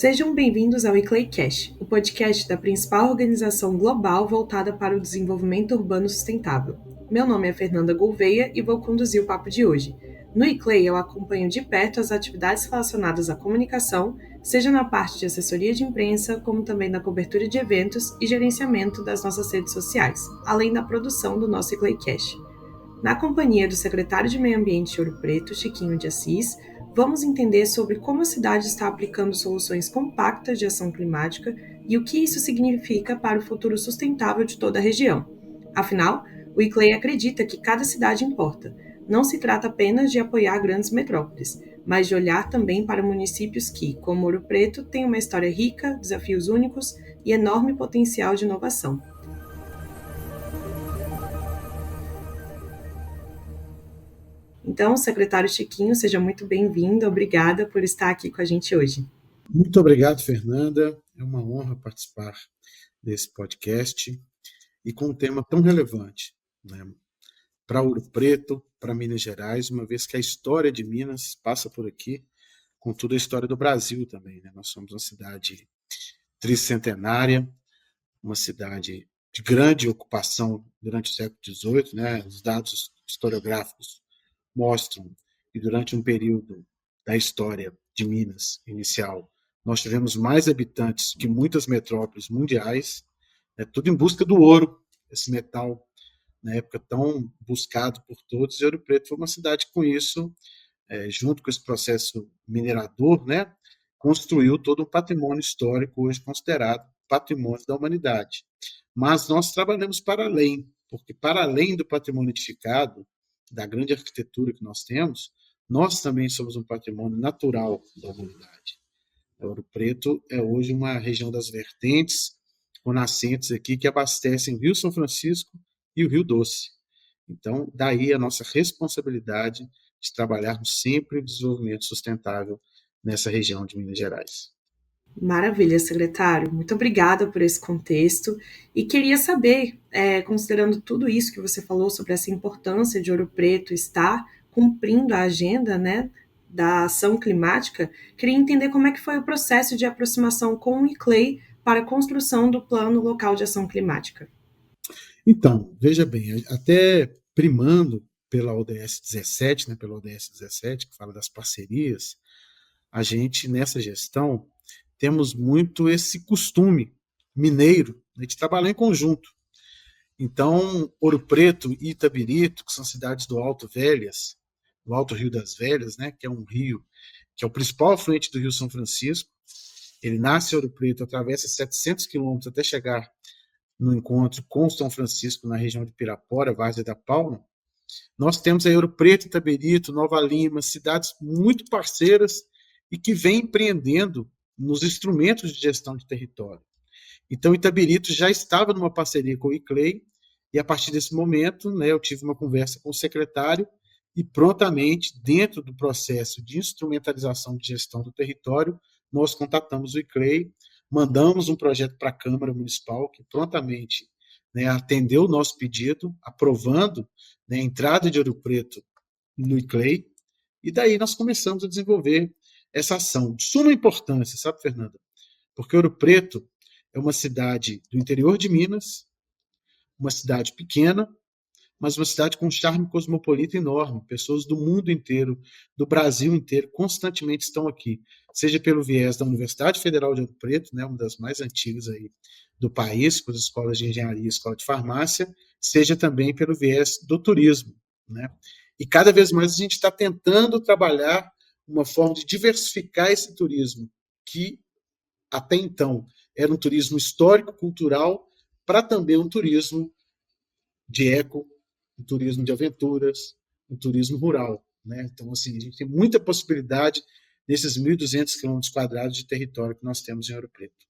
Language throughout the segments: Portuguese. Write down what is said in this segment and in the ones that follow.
Sejam bem-vindos ao ICLEICast, o podcast da principal organização global voltada para o desenvolvimento urbano sustentável. Meu nome é Fernanda Gouveia e vou conduzir o papo de hoje. No ICLEI, eu acompanho de perto as atividades relacionadas à comunicação, seja na parte de assessoria de imprensa, como também na cobertura de eventos e gerenciamento das nossas redes sociais, além da produção do nosso ICLEICast. Na companhia do secretário de Meio Ambiente de Ouro Preto, Chiquinho de Assis, vamos entender sobre como a cidade está aplicando soluções compactas de ação climática e o que isso significa para o futuro sustentável de toda a região. Afinal, o ICLEI acredita que cada cidade importa. Não se trata apenas de apoiar grandes metrópoles, mas de olhar também para municípios que, como Ouro Preto, têm uma história rica, desafios únicos e enorme potencial de inovação. Então, secretário Chiquinho, seja muito bem-vindo. Obrigada por estar aqui com a gente hoje. Muito obrigado, Fernanda. É uma honra participar desse podcast e com um tema tão relevante, né, para Ouro Preto, para Minas Gerais, uma vez que a história de Minas passa por aqui, contudo a história do Brasil também, né? Nós somos uma cidade tricentenária, uma cidade de grande ocupação durante o século XVIII, né? Os dados historiográficos mostram que durante um período da história de Minas inicial, nós tivemos mais habitantes que muitas metrópoles mundiais, né, tudo em busca do ouro, esse metal na época tão buscado por todos, e Ouro Preto foi uma cidade que, com isso, junto com esse processo minerador, né, construiu todo um patrimônio histórico hoje considerado patrimônio da humanidade. Mas nós trabalhamos para além, porque para além do patrimônio edificado, da grande arquitetura que nós temos, nós também somos um patrimônio natural da humanidade. Ouro Preto é hoje uma região das vertentes, com nascentes aqui que abastecem o Rio São Francisco e o Rio Doce. Então, daí a nossa responsabilidade de trabalharmos sempre o desenvolvimento sustentável nessa região de Minas Gerais. Maravilha, secretário. Muito obrigada por esse contexto. E queria saber, considerando tudo isso que você falou sobre essa importância de Ouro Preto estar cumprindo a agenda, né, da ação climática, queria entender como é que foi o processo de aproximação com o ICLEI para a construção do Plano Local de Ação Climática. Então, veja bem, até primando pela ODS 17, né, pela ODS 17, que fala das parcerias, a gente, nessa gestão, temos muito esse costume mineiro, né, de trabalhar em conjunto. Então, Ouro Preto e Itabirito, que são cidades do Alto Velhas, do Alto Rio das Velhas, né, que é um rio que é o principal afluente do Rio São Francisco. Ele nasce em Ouro Preto, atravessa 700 quilômetros até chegar no encontro com São Francisco, na região de Pirapora, Várzea da Palma. Nós temos aí Ouro Preto, Itabirito, Nova Lima, cidades muito parceiras e que vêm empreendendo nos instrumentos de gestão de território. Então, Itabirito já estava numa parceria com o ICLEI, e a partir desse momento, né, eu tive uma conversa com o secretário e prontamente, dentro do processo de instrumentalização de gestão do território, nós contatamos o ICLEI, mandamos um projeto para a Câmara Municipal, que prontamente, né, atendeu o nosso pedido, aprovando, né, a entrada de Ouro Preto no ICLEI, e daí nós começamos a desenvolver essa ação de suma importância, sabe, Fernanda? Porque Ouro Preto é uma cidade do interior de Minas, uma cidade pequena, mas uma cidade com um charme cosmopolita enorme. Pessoas do mundo inteiro, do Brasil inteiro, constantemente estão aqui, seja pelo viés da Universidade Federal de Ouro Preto, né, uma das mais antigas aí do país, com as escolas de engenharia e escola de farmácia, seja também pelo viés do turismo, né? E cada vez mais a gente está tentando trabalhar uma forma de diversificar esse turismo, que até então era um turismo histórico-cultural, para também um turismo de eco, um turismo de aventuras, um turismo rural, né? Então, assim, a gente tem muita possibilidade nesses 1.200 quilômetros quadrados de território que nós temos em Ouro Preto.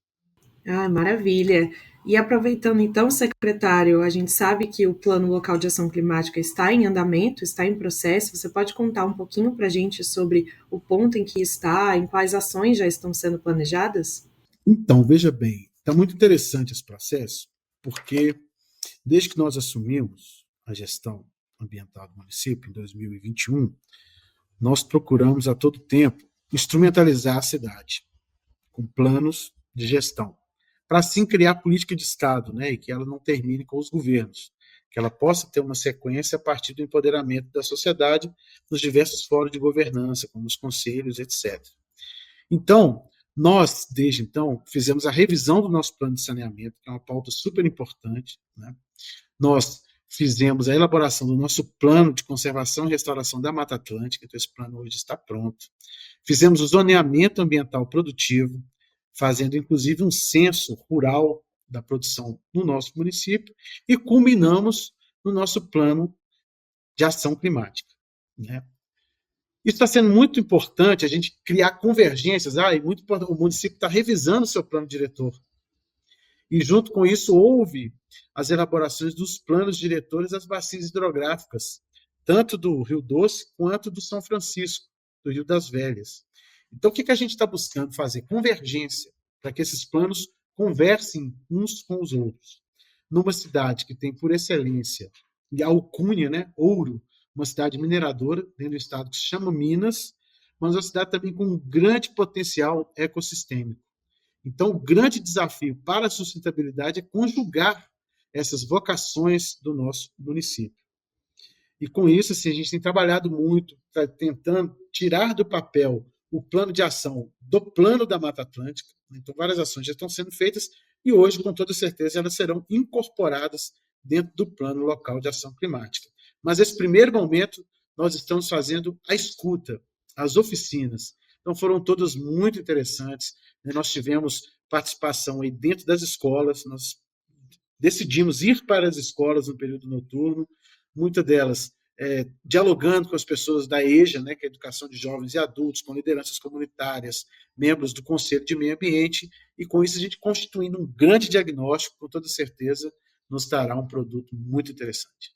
Ah, maravilha. E aproveitando então, secretário, a gente sabe que o Plano Local de Ação Climática está em andamento, está em processo. Você pode contar um pouquinho para a gente sobre o ponto em que está, em quais ações já estão sendo planejadas? Então, veja bem, está muito interessante esse processo, porque desde que nós assumimos a gestão ambiental do município, em 2021, nós procuramos a todo tempo instrumentalizar a cidade com planos de gestão, para assim criar política de Estado, né, e que ela não termine com os governos, que ela possa ter uma sequência a partir do empoderamento da sociedade nos diversos fóruns de governança, como os conselhos, etc. Então, nós, desde então, fizemos a revisão do nosso plano de saneamento, que é uma pauta super importante, né? Nós fizemos a elaboração do nosso plano de conservação e restauração da Mata Atlântica, então esse plano hoje está pronto. Fizemos o zoneamento ambiental produtivo, fazendo inclusive um censo rural da produção no nosso município, e culminamos no nosso plano de ação climática, né? Isso está sendo muito importante, a gente criar convergências. E muito importante, o município está revisando o seu plano diretor. E, junto com isso, houve as elaborações dos planos diretores das bacias hidrográficas, tanto do Rio Doce quanto do São Francisco, do Rio das Velhas. Então, o que a gente está buscando fazer? Convergência, para que esses planos conversem uns com os outros. Numa cidade que tem, por excelência, e a alcunha, né, ouro, uma cidade mineradora dentro do estado que se chama Minas, mas uma cidade também com um grande potencial ecossistêmico. Então, o grande desafio para a sustentabilidade é conjugar essas vocações do nosso município. E com isso, assim, a gente tem trabalhado muito, tentando tirar do papel o plano de ação do plano da Mata Atlântica. Então, várias ações já estão sendo feitas e hoje, com toda certeza, elas serão incorporadas dentro do plano local de ação climática. Mas esse primeiro momento, nós estamos fazendo a escuta, as oficinas. Então, foram todas muito interessantes. Nós tivemos participação aí dentro das escolas, nós decidimos ir para as escolas no período noturno, muitas delas dialogando com as pessoas da EJA, né, que é a Educação de Jovens e Adultos, com lideranças comunitárias, membros do Conselho de Meio Ambiente, e com isso a gente constituindo um grande diagnóstico, com toda certeza nos dará um produto muito interessante.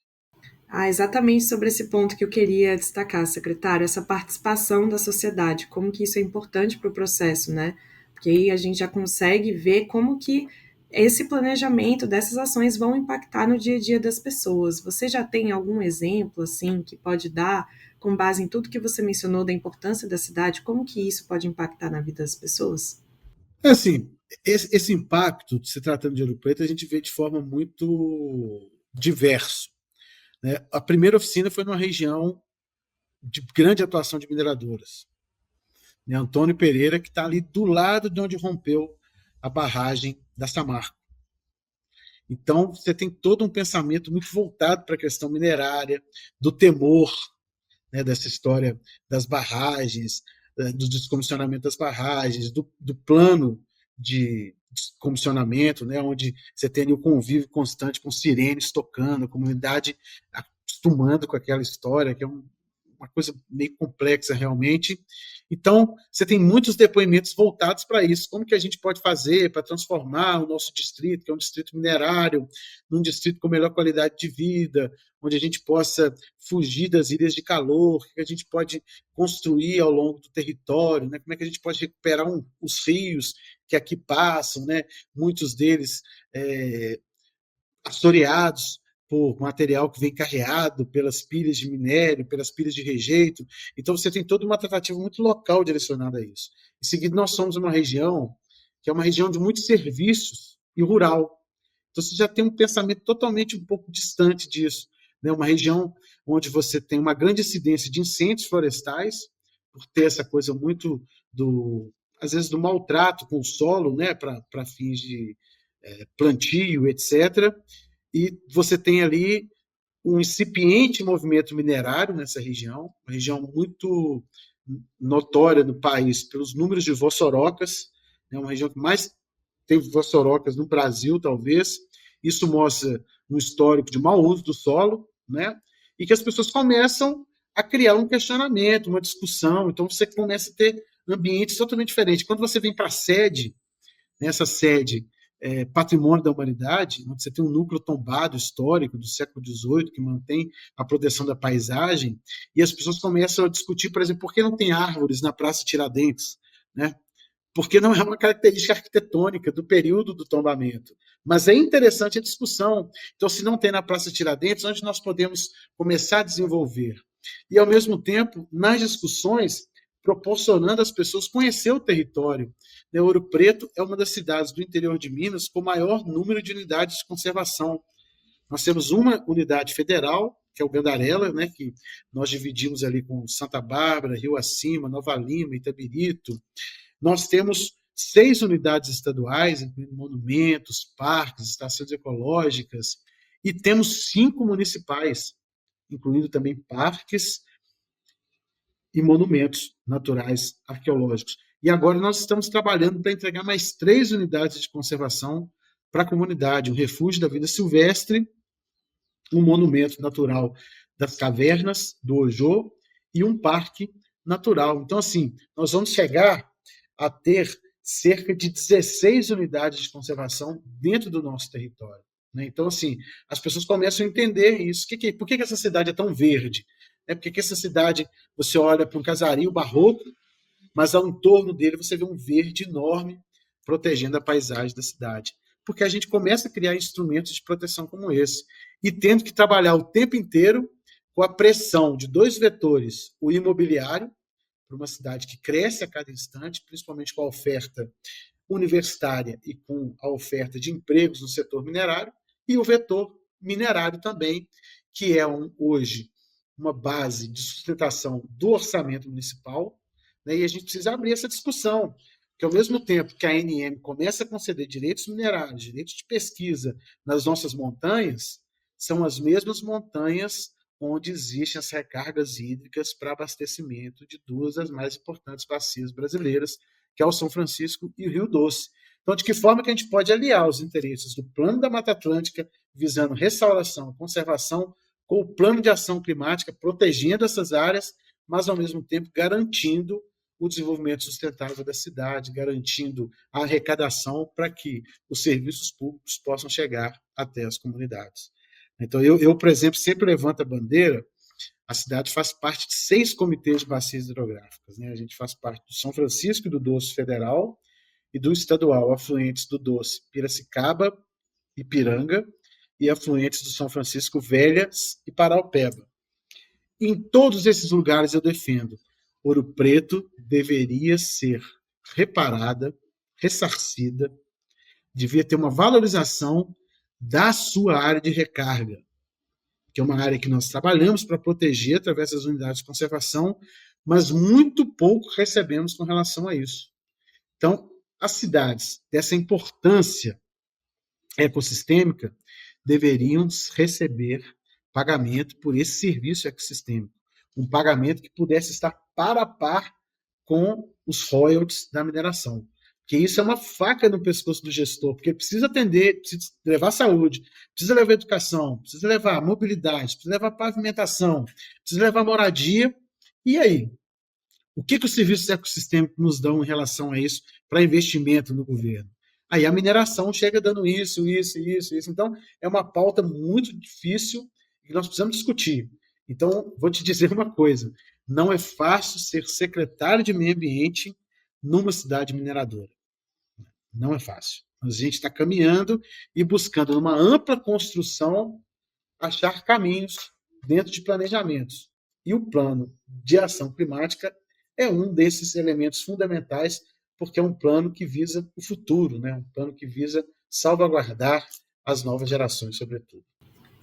Exatamente sobre esse ponto que eu queria destacar, secretário, essa participação da sociedade, como que isso é importante para o processo, né? Porque aí a gente já consegue ver como que esse planejamento dessas ações vão impactar no dia a dia das pessoas. Você já tem algum exemplo, assim, que pode dar, com base em tudo que você mencionou da importância da cidade, como que isso pode impactar na vida das pessoas? Assim, esse impacto, se tratando de Ouro Preto, a gente vê de forma muito diverso, né? A primeira oficina foi numa região de grande atuação de mineradoras, né? Antônio Pereira, que está ali do lado de onde rompeu a barragem da Samarco. Então, você tem todo um pensamento muito voltado para a questão minerária, do temor, né, dessa história das barragens, do descomissionamento das barragens, do plano de descomissionamento, né, onde você tem o convívio constante com sirenes tocando, a comunidade acostumando com aquela história, que é uma coisa meio complexa realmente. Então, você tem muitos depoimentos voltados para isso. Como que a gente pode fazer para transformar o nosso distrito, que é um distrito minerário, num distrito com melhor qualidade de vida, onde a gente possa fugir das ilhas de calor, que a gente pode construir ao longo do território, né? Como é que a gente pode recuperar os rios que aqui passam, né? Muitos deles assoreados por material que vem carreado pelas pilhas de minério, pelas pilhas de rejeito. Então, você tem toda uma tratativa muito local direcionada a isso. Em seguida, nós somos uma região que é uma região de muitos serviços e rural. Então, você já tem um pensamento totalmente um pouco distante disso, né? Uma região onde você tem uma grande incidência de incêndios florestais, por ter essa coisa muito, às vezes, do maltrato com o solo, né? Para fins de plantio, etc. E você tem ali um incipiente movimento minerário nessa região, uma região muito notória no país pelos números de vossorocas, né, uma região que mais teve vossorocas no Brasil, talvez. Isso mostra um histórico de mau uso do solo, né, e que as pessoas começam a criar um questionamento, uma discussão. Então, você começa a ter ambientes totalmente diferentes. Quando você vem para a sede, nessa sede Patrimônio da Humanidade, onde você tem um núcleo tombado histórico do século XVIII que mantém a proteção da paisagem, e as pessoas começam a discutir, por exemplo, por que não tem árvores na Praça Tiradentes, né? Porque não é uma característica arquitetônica do período do tombamento. Mas é interessante a discussão. Então, se não tem na Praça Tiradentes, onde nós podemos começar a desenvolver? E, ao mesmo tempo, nas discussões, proporcionando às pessoas conhecer o território. Ouro Preto é uma das cidades do interior de Minas com maior número de unidades de conservação. Nós temos uma unidade federal, que é o Gandarela, né, que nós dividimos ali com Santa Bárbara, Rio Acima, Nova Lima, Itabirito. Nós temos 6 unidades estaduais, incluindo monumentos, parques, estações ecológicas, e temos 5 municipais, incluindo também parques e monumentos naturais arqueológicos. E agora nós estamos trabalhando para entregar mais 3 unidades de conservação para a comunidade, um refúgio da vida silvestre, um monumento natural das cavernas do Ojô e um parque natural. Então, assim, nós vamos chegar a ter cerca de 16 unidades de conservação dentro do nosso território. Né? Então, assim, as pessoas começam a entender isso. Por que essa cidade é tão verde? Por que essa cidade, você olha para um casario barroco, mas ao entorno dele você vê um verde enorme protegendo a paisagem da cidade? Porque a gente começa a criar instrumentos de proteção como esse, e tendo que trabalhar o tempo inteiro com a pressão de 2 vetores, o imobiliário, para uma cidade que cresce a cada instante, principalmente com a oferta universitária e com a oferta de empregos no setor minerário, e o vetor minerário também, que é hoje uma base de sustentação do orçamento municipal, né? E a gente precisa abrir essa discussão, que ao mesmo tempo que a ANM começa a conceder direitos minerários, direitos de pesquisa nas nossas montanhas, são as mesmas montanhas onde existem as recargas hídricas para abastecimento de 2 das mais importantes bacias brasileiras, que é o São Francisco e o Rio Doce. Então, de que forma que a gente pode aliar os interesses do Plano da Mata Atlântica, visando restauração, conservação, com o Plano de Ação Climática, protegendo essas áreas, mas, ao mesmo tempo, garantindo o desenvolvimento sustentável da cidade, garantindo a arrecadação para que os serviços públicos possam chegar até as comunidades. Então, eu, por exemplo, sempre levanto a bandeira. A cidade faz parte de 6 comitês de bacias hidrográficas. Né? A gente faz parte do São Francisco e do Doce Federal e do estadual, afluentes do Doce Piracicaba, Ipiranga, e afluentes do São Francisco Velhas e Paraupeba. Em todos esses lugares eu defendo, Ouro Preto deveria ser reparada, ressarcida, devia ter uma valorização da sua área de recarga, que é uma área que nós trabalhamos para proteger através das unidades de conservação, mas muito pouco recebemos com relação a isso. Então, as cidades dessa importância ecossistêmica deveriam receber pagamento por esse serviço ecossistêmico, um pagamento que pudesse estar par a par com os royalties da mineração. Que isso é uma faca no pescoço do gestor, porque precisa atender, precisa levar saúde, precisa levar educação, precisa levar mobilidade, precisa levar pavimentação, precisa levar moradia. E aí? O que os serviços ecossistêmicos nos dão em relação a isso para investimento no governo? Aí a mineração chega dando isso. Então, é uma pauta muito difícil que nós precisamos discutir. Então, vou te dizer uma coisa: não é fácil ser secretário de meio ambiente numa cidade mineradora. Não é fácil. A gente está caminhando e buscando, numa ampla construção, achar caminhos dentro de planejamentos. E o plano de ação climática é um desses elementos fundamentais, porque é um plano que visa o futuro, né? Um plano que visa salvaguardar as novas gerações, sobretudo.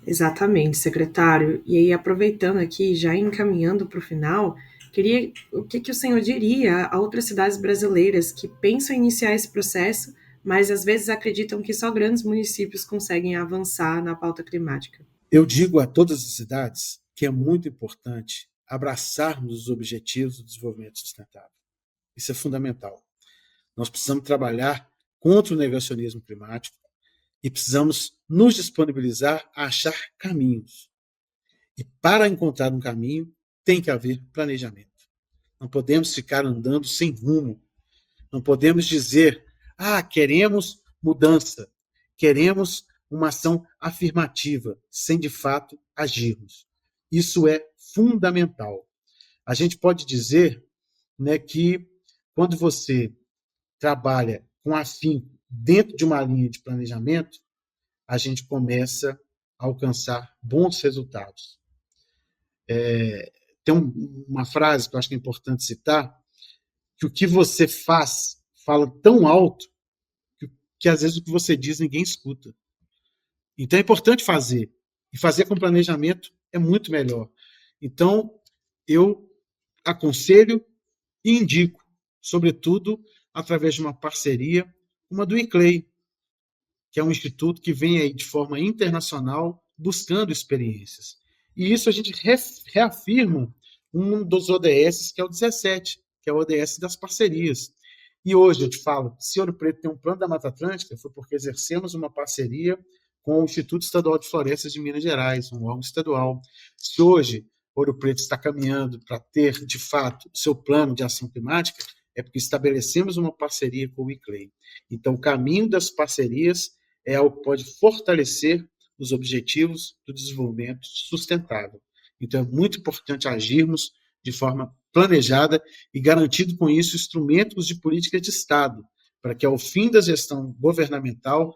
Exatamente, secretário. E aí, aproveitando aqui, já encaminhando para o final, queria o que o senhor diria a outras cidades brasileiras que pensam em iniciar esse processo, mas às vezes acreditam que só grandes municípios conseguem avançar na pauta climática? Eu digo a todas as cidades que é muito importante abraçarmos os objetivos do desenvolvimento sustentável. Isso é fundamental. Nós precisamos trabalhar contra o negacionismo climático e precisamos nos disponibilizar a achar caminhos. E para encontrar um caminho, tem que haver planejamento. Não podemos ficar andando sem rumo. Não podemos dizer, queremos mudança, queremos uma ação afirmativa, sem de fato agirmos. Isso é fundamental. A gente pode dizer, né, que quando você trabalha com afinco dentro de uma linha de planejamento, a gente começa a alcançar bons resultados. Tem uma frase que eu acho que é importante citar, que o que você faz fala tão alto que às vezes o que você diz ninguém escuta. Então é importante fazer. E fazer com planejamento é muito melhor. Então, eu aconselho e indico, sobretudo através de uma parceria, uma do ICLEI, que é um instituto que vem aí de forma internacional buscando experiências. E isso a gente reafirma um dos ODS, que é o 17, que é o ODS das parcerias. E hoje eu te falo, se Ouro Preto tem um plano da Mata Atlântica, foi porque exercemos uma parceria com o Instituto Estadual de Florestas de Minas Gerais, um órgão estadual. Se hoje Ouro Preto está caminhando para ter, de fato, seu plano de ação climática, é porque estabelecemos uma parceria com o ICLEI. Então, o caminho das parcerias é algo que pode fortalecer os objetivos do desenvolvimento sustentável. Então, é muito importante agirmos de forma planejada e garantindo com isso instrumentos de política de Estado, para que ao fim da gestão governamental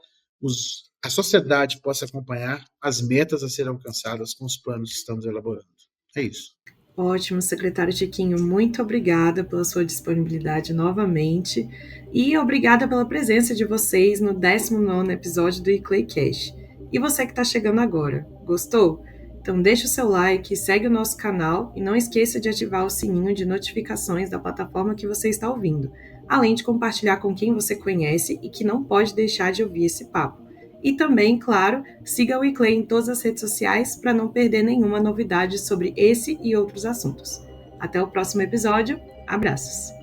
a sociedade possa acompanhar as metas a serem alcançadas com os planos que estamos elaborando. É isso. Ótimo, secretário Chiquinho, muito obrigada pela sua disponibilidade novamente e obrigada pela presença de vocês no 19º episódio do ICLEIcast. E você que está chegando agora, gostou? Então deixa o seu like, segue o nosso canal e não esqueça de ativar o sininho de notificações da plataforma que você está ouvindo, além de compartilhar com quem você conhece e que não pode deixar de ouvir esse papo. E também, claro, siga o ICLEI em todas as redes sociais para não perder nenhuma novidade sobre esse e outros assuntos. Até o próximo episódio. Abraços!